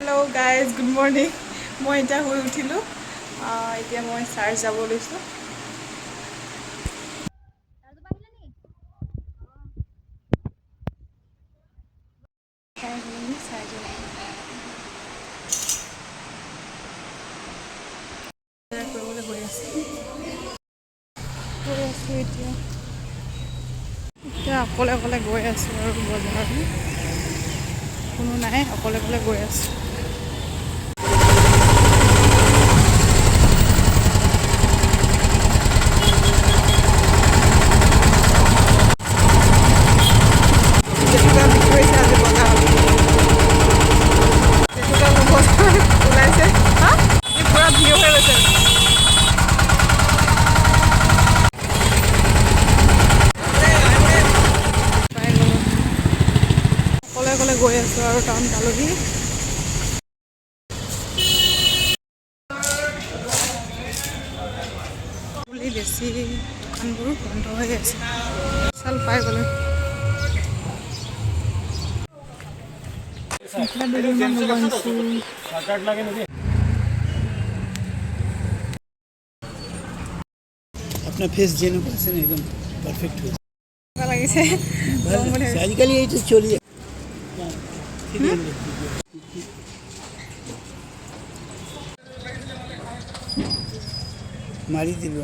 Hello guys, good morning. মই এটা হৈ উঠিলো এতিয়া মই চাৰ্জ যাব লৈছো এতিয়া অকলে অকলে গৈ আছো আৰু বজাৰলৈ কোনো নাই অকলে অকলে গৈ আছো গৈ আছো আৰু টাউন পালোহি বুলি বেছি দোকানবোৰ বন্ধ হৈ আছে চাল পাই গ'লো अपना फेस जेनो कैसे नहीं एकदम परफेक्ट हो লাগিছে आजकल ये चीज चलिए मारी दिल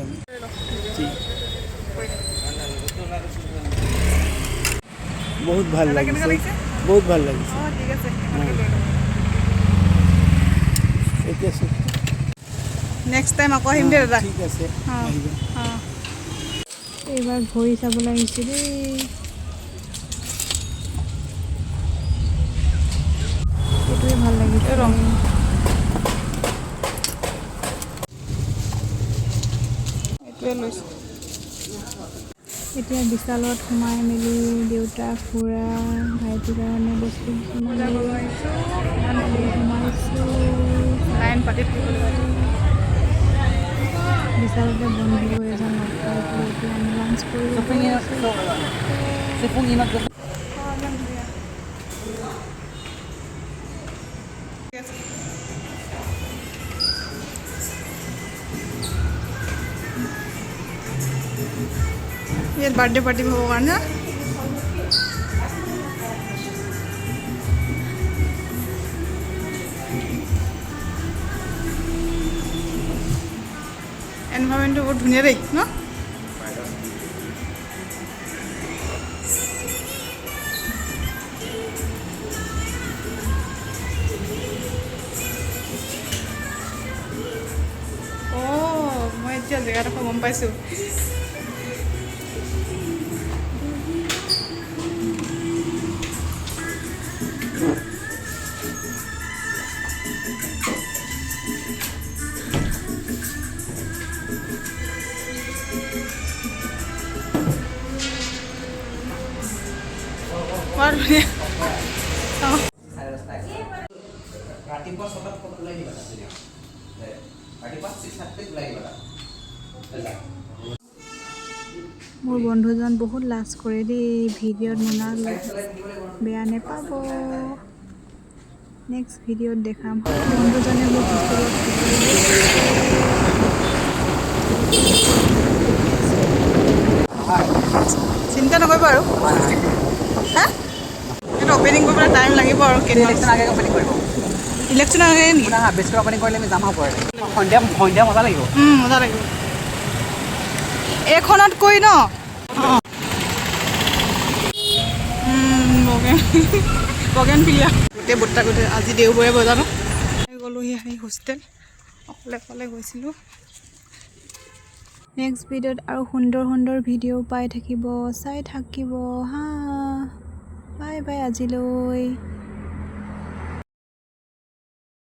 बहुत ভাল লাগিছে बहुत ভাল লাগিছে ঠিক আছে এতিয়া নেক্সট টাইম আকৌ আহিম দে দাদা ঠিক আছে এইবাৰ ঘড়ী চাবলৈ আহিছে দেই এইটোৱে ভাল লাগিছে ৰং এইটোৱে লৈছোঁ এতিয়া বিশালত সোমাই মেলি দেউতা খুৰা ভাইটিৰ কাৰণে বস্তু সোমাইছোঁ লাইন পাতি বিশালতে বন্ধু এজন লগ পাইছিলোঁ এতিয়া আমি লাঞ্চ কৰিব ইয়াত বাৰ্থডে পাৰ্টি হ'ব কাৰণে এনভাইৰনমেণ্টটো বহুত ধুনীয়া দেই ন মই এতিয়া জেগাডোখৰ গম পাইছোঁ বৰ ধুনীয়া মোৰ বন্ধুজন বহুত লাজ কৰে দেই ভিডিঅ'ত নোলালে বেয়া নেপাব নেক্সট ভিডিঅ'ত দেখাম বন্ধুজনে মোক চিন্তা নকৰিব আৰু এইটো অপেনিং কৰিবলৈ টাইম লাগিব আৰু ইলেকশ্যন আগে অপেনিং কৰিব ইলেকশ্যন আগে নেকি বেছি অপেনিং কৰিলে আমি যাম হ'ব সন্ধিয়া সন্ধিয়া মজা লাগিব মজা লাগিব এইখনতকৈ ন বগেন পিলিয়া গোটেই বৰ্তা গোটেই আজি দেওবৰীয়া বজাৰ ন গ'লোহি আহি হোষ্টেল অকলে অকলে গৈছিলোঁ নেক্সট ভিডিঅ'ত আৰু সুন্দৰ সুন্দৰ ভিডিঅ' পাই থাকিব চাই থাকিব হা বাই বাই আজিলৈ